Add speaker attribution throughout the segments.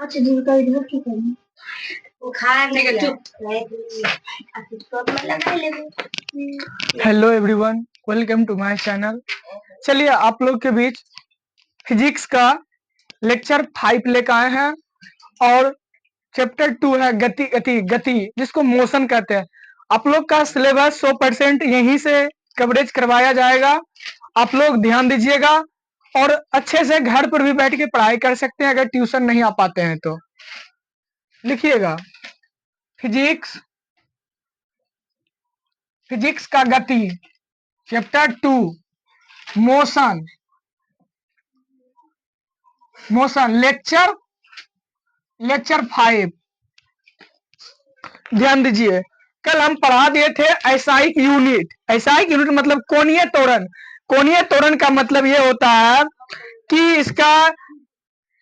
Speaker 1: अच्छा जिनका इधर की करें बुखार नहीं है hello everyone, welcome to my channel. चलिए आप लोग के बीच फिजिक्स का लेक्चर 5 लेकर आए हैं और चैप्टर 2 है गति गति गति जिसको मोशन कहते हैं। आप लोग का सिलेबस 100% यहीं से कवरेज करवाया जाएगा। आप लोग ध्यान दीजिएगा और अच्छे से घर पर भी बैठ के पढ़ाई कर सकते हैं अगर ट्यूशन नहीं आ पाते हैं तो। लिखिएगा फिजिक्स फिजिक्स का गति चैप्टर 2 मोशन मोशन लेक्चर 5। ध्यान दीजिए, कल हम पढ़ा दिए थे ऐसाइक यूनिट मतलब कोणीय त्वरण। कोणीय त्वरण का मतलब ये होता है कि इसका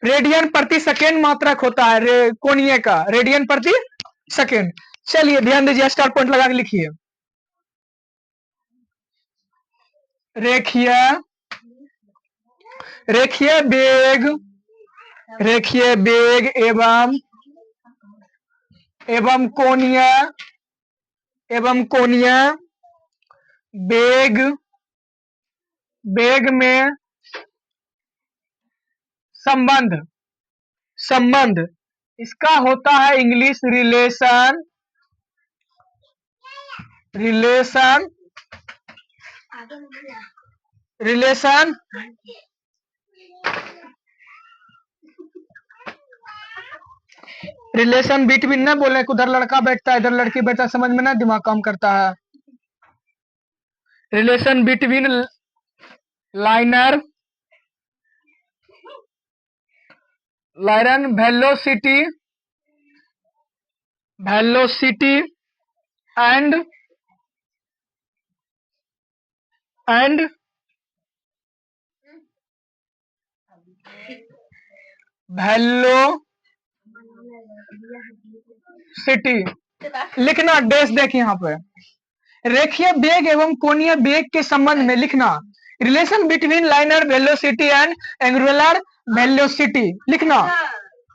Speaker 1: रेडियन प्रति सेकेंड मात्रक होता है। कोणीय का रेडियन प्रति सेकेंड। चलिए ध्यान दीजिए, स्टार पॉइंट लगा के लिखिए। रेखीय वेग एवं कोणीय वेग में संबंध इसका होता है इंग्लिश रिलेशन बिटवीन ना बोले, उधर लड़का बैठता है इधर लड़की बैठता है, समझ में ना दिमाग काम करता है। Relation between liner velocity and velocity लिखना, डैश देखिए यहाँ पे। रेखीय वेग एवं कोणीय वेग के संबंध में लिखना relation between liner velocity and angular velocity लिखना।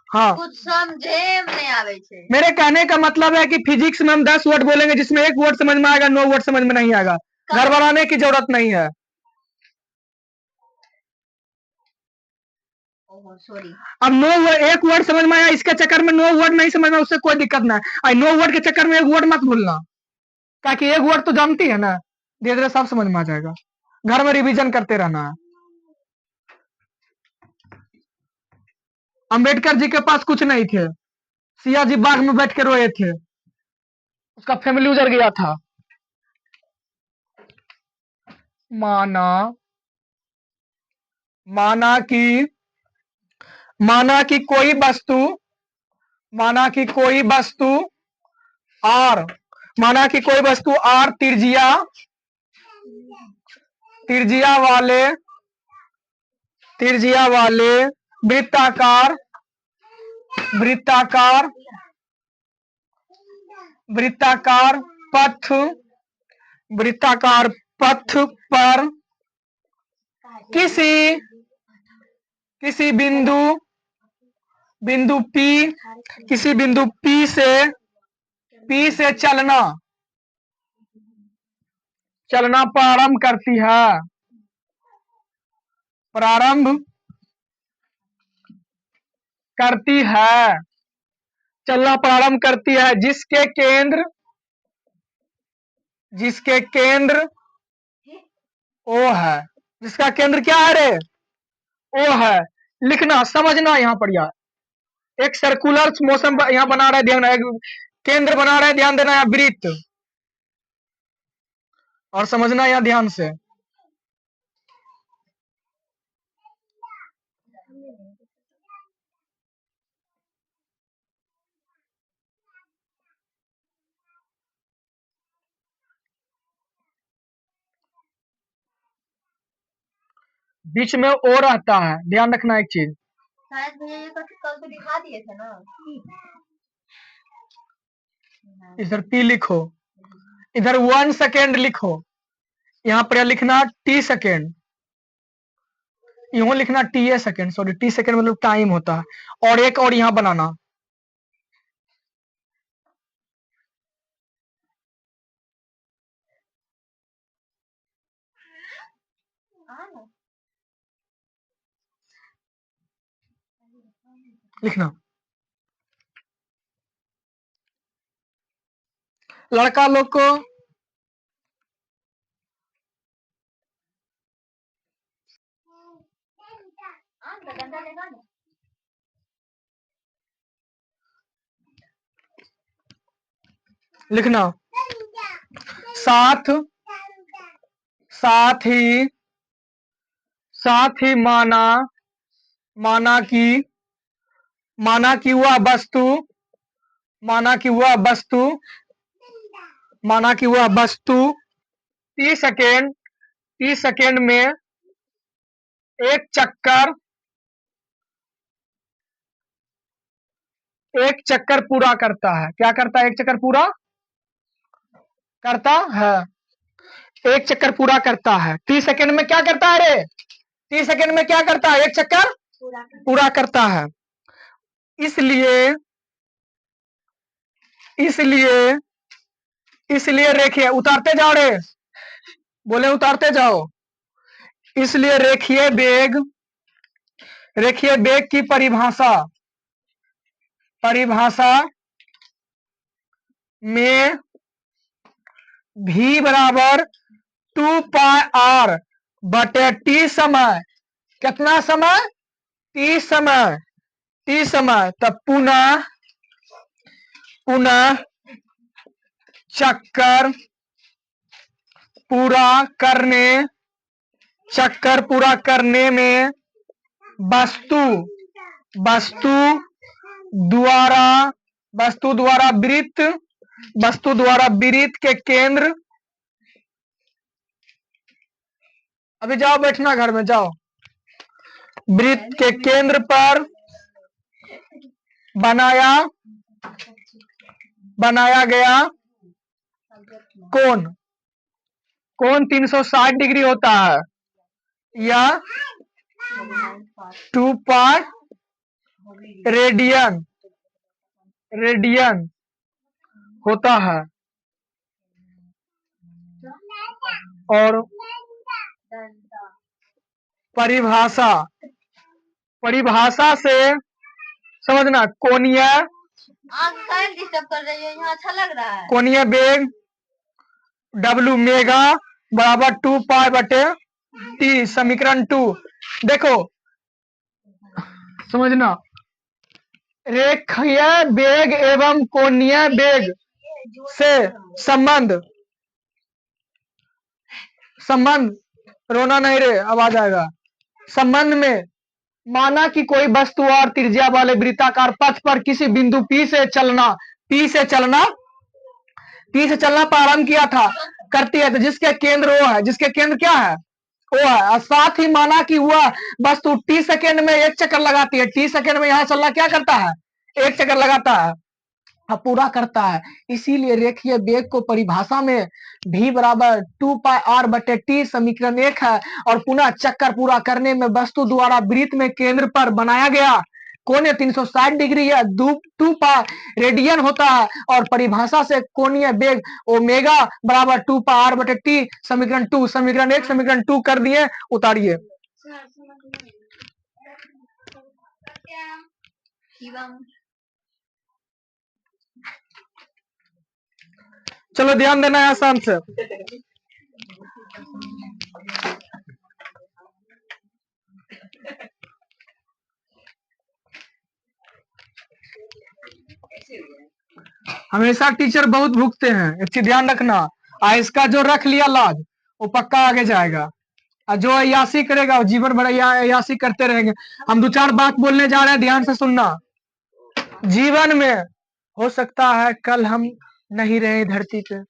Speaker 1: हाँ, कुछ समझे नहीं आवे छे। मेरे कहने का मतलब है कि फिजिक्स में हम 10 वर्ड बोलेंगे जिसमें 1 वर्ड समझ में आएगा, 9 वर्ड समझ में नहीं आएगा। घर बनाने की जरूरत नहीं है। सॉरी, अब 1 वर्ड समझ में आया, इसके चक्कर में 9 वर्ड नहीं समझ में, उससे कोई दिक्कत ना है। 9 वर्ड के चक्कर में 1 वर्ड मत भूलना, ताकि 1 वर्ड तो जानती है ना, धीरे धीरे सब समझ में आ जाएगा। घर में रिवीजन करते रहना है। अंबेडकर जी के पास कुछ नहीं थे, सिया जी बाग में बैठ के रोए थे, उसका फैमिली उजड़ गया था। माना कि कोई वस्तु और त्रिज्या वाले वृत्ताकार पथ पर किसी बिंदु P से चलना प्रारंभ करती है चलना प्रारंभ करती है, जिसके केंद्र O है। जिसका केंद्र क्या है रे? O है। लिखना, समझना यहाँ पर यार। एक सर्कुलर मोशन यहाँ बना रहा है, ध्यान, केंद्र बना रहा है, ध्यान देना है, वृत्त, और समझना यहाँ ध्यान से। बीच में ओ रहता है, ध्यान रखना एक चीज। शायद भैया ये कल तो दिखा दिए थे ना। इधर P लिखो, इधर 1 सेकेंड लिखो, यहाँ पर लिखना T सेकेंड, यूं लिखना T A second, sorry T second मतलब टाइम होता है, और एक और यहाँ बनाना। लिखना लड़का लोग को लिखना साथ साथ ही माना माना कि माना कि वह वस्तु माना कि वह वस्तु माना कि वह वस्तु 30 सेकेंड में एक चक्कर पूरा करता है। क्या करता है? एक चक्कर पूरा करता है। एक चक्कर पूरा करता है। 30 सेकेंड में क्या करता है रे? 30 सेकेंड में क्या करता है? एक चक्कर पूरा करता है। इसलिए इसलिए इसलिए रेखीय, उतारते जाओ रे, बोले उतारते जाओ। इसलिए रेखीय वेग की परिभाषा में v बराबर 2 पाई r बटे t समय, कितना समय? t समय, तब पुनः चक्कर पूरा करने में वस्तु द्वारा वृत्त के केंद्र, अभी जाओ बैठना घर में जाओ, वृत्त के केंद्र पर बनाया गया कोण 360 डिग्री होता है, या 2 पाई रेडियन होता है। और परिभाषा से समझना, कोणीय डिस्टर्ब कर रही है, यहाँ अच्छा लग रहा है। कोणीय वेग W मेगा बराबर 2 पाई बटे t, समीकरण 2। देखो समझना, रेखीय वेग एवं कोणीय वेग से संबंध रोना नहीं रे, आवाज आएगा। संबंध में माना कि कोई वस्तु और त्रिज्या वाले वृत्ताकार पथ पर किसी बिंदु P से चलना प्रारंभ किया था, करती है, तो जिसके केंद्र O है, जिसके केंद्र क्या है? O है। और साथ ही माना कि वह वस्तु T सेकेंड में एक चक्कर लगाती है। T सेकेंड में यहाँ चलना क्या करता है? एक चक्कर लगाता है, पूरा करता है। इसीलिए रेखीय वेग को परिभाषा में v बराबर 2 पाई r बटे t, समीकरण 1 है। और पुनः चक्कर पूरा करने में वस्तु द्वारा वृत्त में केंद्र पर बनाया गया कोण 360 डिग्री या 2 पाई रेडियन होता है। और परिभाषा से कोणीय वेग ओमेगा बराबर 2 पाई r बटे t, समीकरण 2, समीकरण 1 समीकरण 2 कर दिए, उतारिए। चलो ध्यान देना है आसान से। हमेशा टीचर बहुत भुगते हैं, एक चीज ध्यान रखना। इसका जो रख लिया लाज, वो पक्का आगे जाएगा। और जो अयासी करेगा वो जीवन भर अयासी करते रहेंगे। हम 2-4 बात बोलने जा रहे हैं, ध्यान से सुनना। जीवन में हो सकता है कल हम नहीं रहे धरती पे,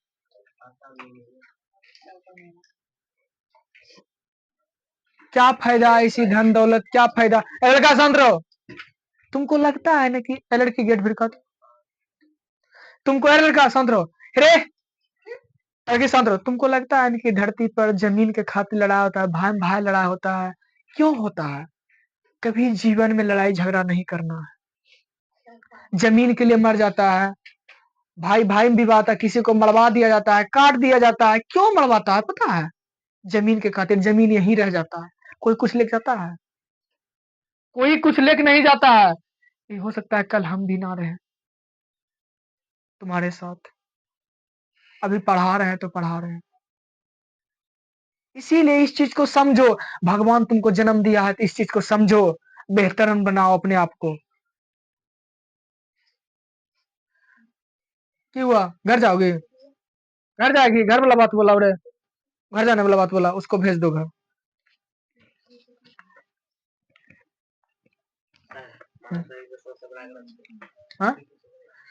Speaker 1: क्या फायदा इसी धन दौलत, क्या फायदा? लड़का शांत रहो। तुमको लगता है ना कि लड़की गेट भिड़का, तुमको लड़का शांत रहो रे, लड़की शांत रहो। तुमको लगता है ना कि धरती पर जमीन के खातिर लड़ाई होता है, भाई भाई लड़ाई होता है, क्यों होता है? कभी जीवन में लड़ाई झगड़ा नहीं करना है। जमीन के लिए मर जाता है, भाई भाई में विवाद है, किसी को मरवा दिया जाता है, काट दिया जाता है। क्यों मरवाता है पता है? जमीन के खातिर। जमीन यहीं रह जाता है, कोई कुछ लेके जाता है? कोई कुछ लेके नहीं जाता है। ये हो सकता है कल हम भी ना रहे तुम्हारे साथ, अभी पढ़ा रहे हैं तो पढ़ा रहे हैं। इसीलिए इस चीज को समझो, भगवान तुमको जन्म दिया है तो इस चीज को समझो, बेहतर बनाओ अपने आप को। क्यों हुआ? घर जाओगे? घर जाएगी? घर वाला बात बोला रे, घर जाने वाला बात बोला, उसको भेज दो घर। हाँ?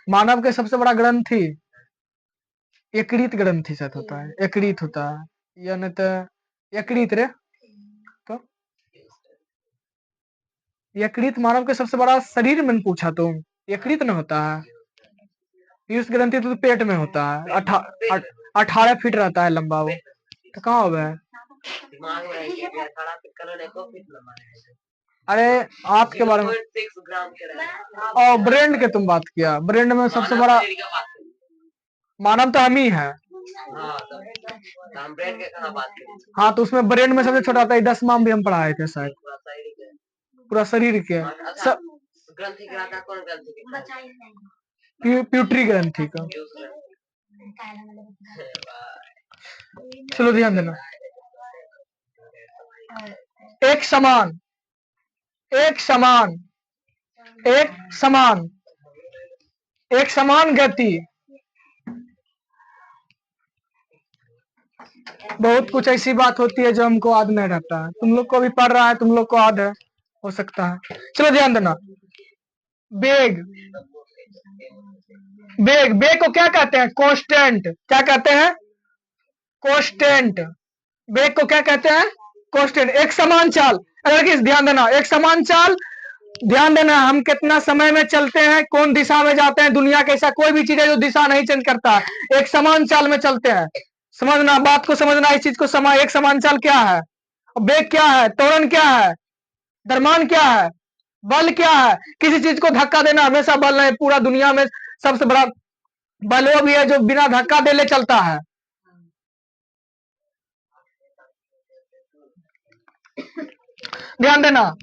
Speaker 1: मानव के सबसे बड़ा ग्रंथि यकृत ग्रंथि से होता है, यकृत होता है या नहीं तो यकृत रे, तो यकृत मानव के सबसे बड़ा शरीर में पूछा तुम, यकृत न होता है। पीयूष ग्रंथि तो पेट में होता है, 18 फीट रहता है लंबा वो, तो कहाँ हो गया? अरे आपके बारे में और ब्रेन के तुम बात किया, ब्रेन में सबसे बड़ा मानव तो हम ही है। हाँ तो उसमें ब्रेन में सबसे छोटा होता है, 10 माम भी हम पढ़ाए थे शायद, पूरा शरीर के सब ग्रंथि प्यूटरी ग्रंथि का। चलो ध्यान देना, एक समान, एक समान, एक समान, एक समान गति, बहुत कुछ ऐसी बात होती है जो हमको याद नहीं रहता है। तुम लोग को भी पढ़ रहा है, तुम लोग को याद है, हो सकता है। चलो ध्यान देना, वेग, वेग, वेग को क्या कहते हैं? कांस्टेंट। क्या कहते हैं? कांस्टेंट। वेग को क्या कहते हैं? कांस्टेंट। एक समान चाल, अगर किस ध्यान देना, एक समान चाल, ध्यान देना, हम कितना समय में चलते हैं, कौन दिशा में जाते हैं, दुनिया कैसा कोई भी चीज है जो दिशा नहीं चेंज करता, एक समान चाल में चलते हैं। समझना, बात को समझना, इस चीज को समझ। एक समान चाल क्या है? वेग क्या है? त्वरण क्या है? द्रव्यमान क्या है? बल क्या है? किसी चीज को धक्का देना हमेशा बल नहीं, पूरा दुनिया में सबसे बड़ा बल वो भी है जो बिना धक्का देले चलता है। ध्यान देना,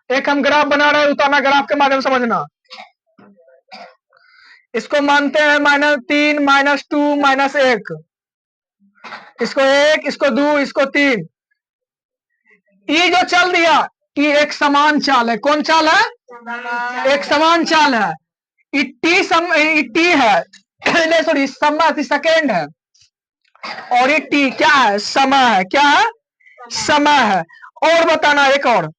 Speaker 1: एक हम ग्राफ बना रहे हैं, उतारना ग्राफ के माध्यम समझना। इसको मानते हैं -3, -2, -1, इसको 1, इसको 2, इसको 3। ये जो चल दिया, ये एक समान चाल है। कौन चाल है? एक समान चाल है। टी है, सॉरी समय, सेकेंड है, और ये टी क्या है? समय है। क्या है? समय है। और बताना एक और,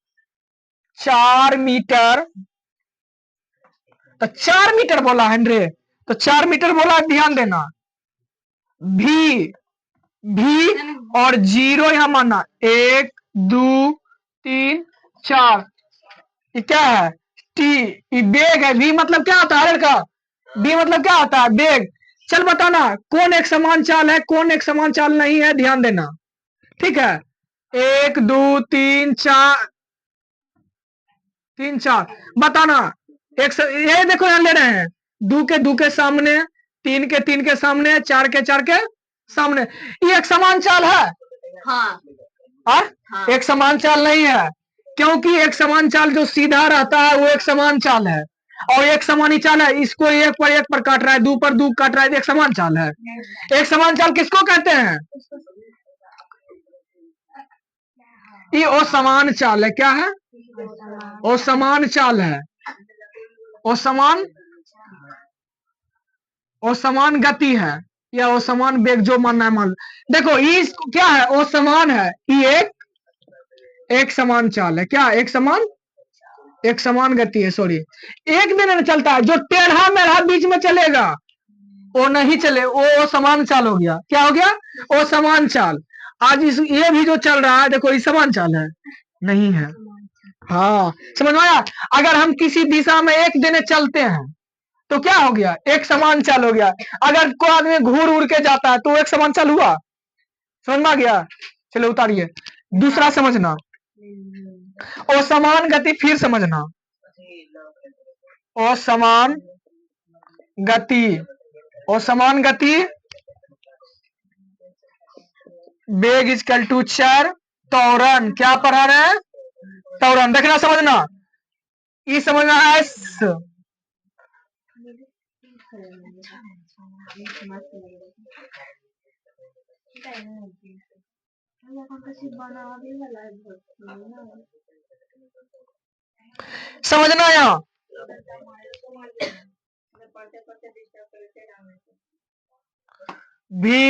Speaker 1: 4 मीटर, तो 4 मीटर बोला हेनरी, तो 4 मीटर बोला, ध्यान देना, भी और 0 यहां मानना, 1 2 3 4, ये क्या है? टी, ये बेग है। वी मतलब क्या होता है का? बी मतलब क्या होता है? बेग। चल बताना कौन एक समान चाल है, कौन एक समान चाल नहीं है, ध्यान देना, ठीक है? 1 2 3 4, 3 4 बताना। ये देखो यहाँ ले रहे हैं, 2 के सामने, 3 के सामने, 4 के सामने, ये एक समान चाल है? हाँ। हाँ? एक समान चाल नहीं है, क्योंकि एक समान चाल जो सीधा रहता है वो एक समान चाल है, और एक समान ही चाल है, इसको एक पर काट रहा है, 2 पर 2 काट रहा है, एक समान चाल है। एक समान चाल किसको कहते हैं? ये असमान चाल है। क्या है? असमान चाल है, असमान, असमान गति है, या असमान वेग, जो मानना है मान। देखो ये क्या है? असमान है, ये एक समान चाल है। क्या? एक समान गति है, सॉरी, एक दिन में चलता है, जो टेढ़ा मेढ़ा बीच में चलेगा वो नहीं चले, वो समान चाल हो गया। क्या हो गया? वो समान चाल। आज इस ये भी जो चल रहा है, देखो ये समान चाल है नहीं है। हाँ समझ में आया? अगर हम किसी दिशा में एक दिन चलते हैं तो क्या हो गया? एक समान चाल हो गया। अगर कोई आदमी घूर उड़ के जाता है तो एक समान चाल हुआ। समझ में आ गया? चलो उतारिए, दूसरा समझना, असमान गति फिर समझना, असमान गति, असमान गति वेग इजकल टू चर, त्वरण क्या पढ़ा रहे हैं, त्वरण देखना समझना, ये समझना है समझना यहाँ भी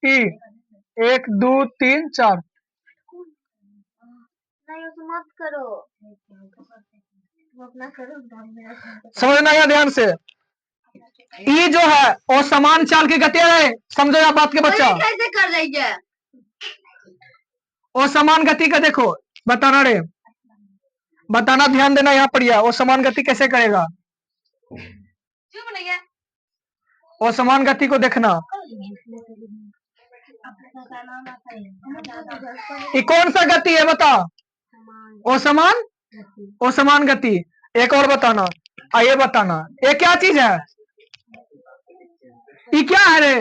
Speaker 1: ई 1 2 3 4
Speaker 2: मत करो, अपना करो।
Speaker 1: समझना यहाँ ध्यान से, ई जो है वो समान चाल की गति है, समझो आप बात के बच्चा,
Speaker 2: कैसे कर लीजिए,
Speaker 1: वो समान गति का देखो बताना रे, बताना ध्यान देना यहाँ पर, वो समान गति कैसे करेगा, वो समान गति को देखना, ये कौन सा गति है बता, वो समान गति, एक और बताना, आइए बताना ये क्या चीज है, ये क्या है रे,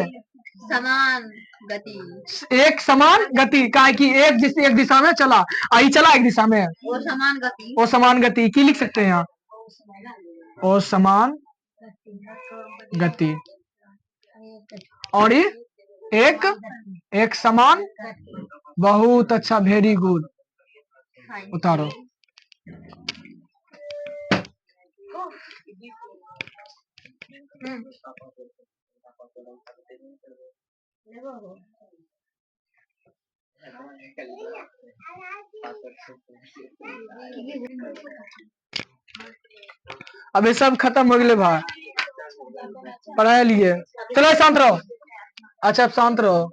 Speaker 2: समान गति,
Speaker 1: एक समान गति का कि एक दिशा में चला, आई चला एक दिशा में,
Speaker 2: वो समान गति,
Speaker 1: वो समान गति की लिख सकते हैं यहाँ, वो समान गति, और ये एक समान, बहुत अच्छा, वेरी गुड, उतारो, अब ये सब खत्म हो गए भाई, पढ़ाई लिए, चलो शांत रहो, अच्छा शांत रहो,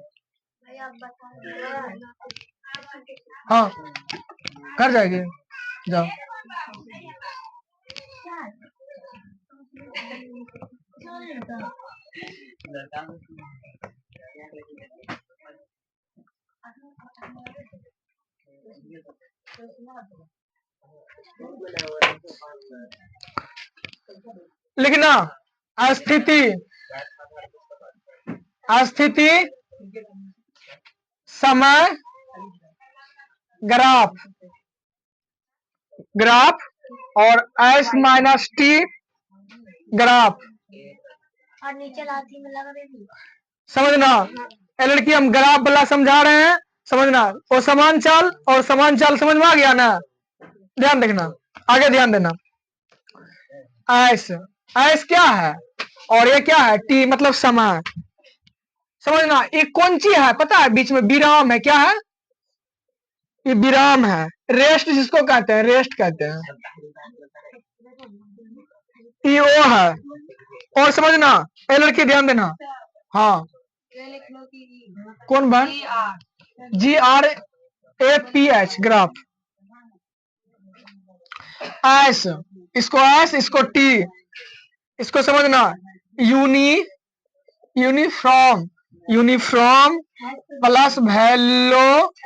Speaker 1: हाँ कर जाएगी, जाओ, लिखना, स्थिति, स्थिति समय ग्राफ, ग्राफ और S माइनस टी ग्राफ,
Speaker 2: और नीचे लाठी में लगा देगी,
Speaker 1: समझना, लड़की हम ग्राफ वाला समझा रहे हैं, समझना, वो समान चाल और समान चाल समझ में आ गया ना, ध्यान देखना, आगे ध्यान देना, एस क्या है और ये क्या है, टी मतलब समय, समझना, ये कौन ची है पता है, बीच में विराम है, क्या है, ये विराम है, रेस्ट जिसको कहते हैं, रेस्ट कहते हैं, ये वो है, और समझना, ए लड़की ध्यान देना, हाँ कौन बन, GRAPH ग्राफ, एस, इसको टी, इसको समझना, uniform, uniform plus velocity,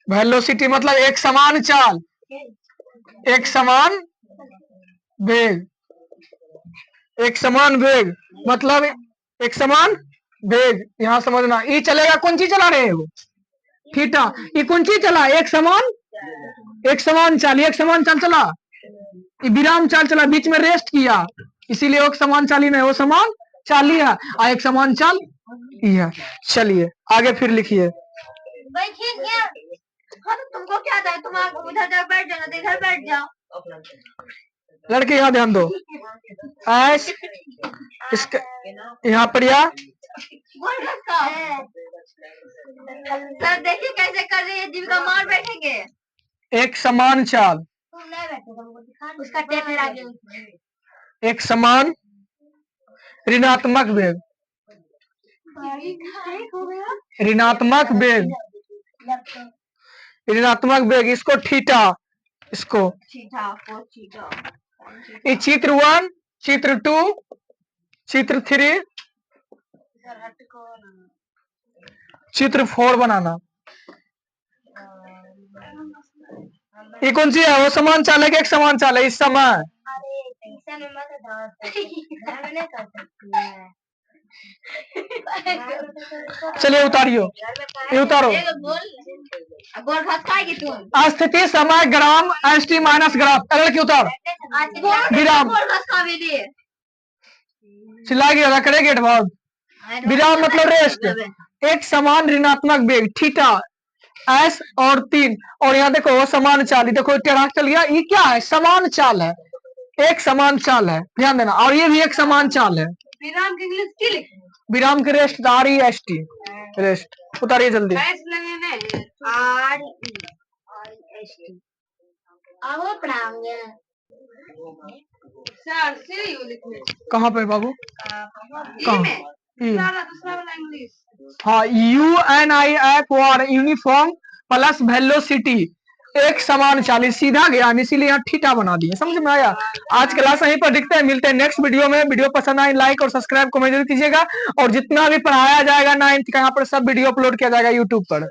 Speaker 1: velocity मतलब एक समान चाल, एक समान वेग, एक समान वेग मतलब एक समान वेग, यहाँ समझना, ये चलेगा, कौन चीज चला रहे हैं वो, थीटा, ये कौन चीज चला, एक समान चाल, एक समान चाल चला, ये विराम चाल चला, बीच में रेस्ट किया, इसीलिए एक समान चाली नहीं, वो समान चाली है, और एक समान चाल है। चलिए आगे फिर लिखिए,
Speaker 2: तुमको क्या था, तुम उधर जाओ, बैठ जाओ, इधर बैठ जाओ,
Speaker 1: लड़के यहाँ ध्यान दो, ऐस इसका यहाँ पर या
Speaker 2: सर देखिए कैसे कर रही है जीविका, मार बैठेंगे,
Speaker 1: एक समान चाल,
Speaker 2: तुम नहीं बैठे, उसका टेप लगा के,
Speaker 1: एक समान ऋणात्मक वेग, ऋणात्मक वेग, ऋणात्मक वेग, इसको थीटा, इसको ये चित्र 1, चित्र 2, चित्र 3, चित्र 4 बनाना, ये कौन सी है? वो समान चाल है कि एक समान चाल है इस समय?
Speaker 2: अरे टेंशन में मत डाल, घर में नहीं कर सकती है।
Speaker 1: चलिए उतारियो, ये उतारो।
Speaker 2: गोल खसकाएगी तू।
Speaker 1: स्थिति, समय, ग्राम, एसटी माइनस ग्राफ, अगले की उतार। विराम।
Speaker 2: गोल खसका भी दिए।
Speaker 1: चिल्लाएगी ज्यादा, करेगी एडवांस। विराम मतलब रेस्ट। एक समान ऋणात्मक वेग थीटा एस और 3, और यहाँ देखो समान चाल, देखो टेढ़ा चल गया, ये क्या है? समान चाल है, एक समान चाल है, ध्यान देना। और ये भी एक समान चाल है।
Speaker 2: विराम के इंग्लिश की लिखी?
Speaker 1: विराम के रेस्ट, REST, रेस्ट। उतारिए जल्दी।
Speaker 2: REST। अब वो पढ़ाएंगे सर से लिखने।
Speaker 1: कहाँ पे बाबू?
Speaker 2: कहाँ? दूसरा वाला इंग्लिश।
Speaker 1: हाँ, UNIF यूनिफॉर्म प्लस वेलोसिटी, एक समान चाल, सीधा गया, इसीलिए यहाँ थीटा बना दिए। समझ में आया? आज क्लास यहीं पर दिखते हैं, मिलते हैं नेक्स्ट वीडियो में। वीडियो पसंद आए लाइक और सब्सक्राइब कमेंट जरूर कीजिएगा, और जितना भी पढ़ाया जाएगा 9th का यहाँ पर सब वीडियो अपलोड किया जाएगा यूट्यूब पर।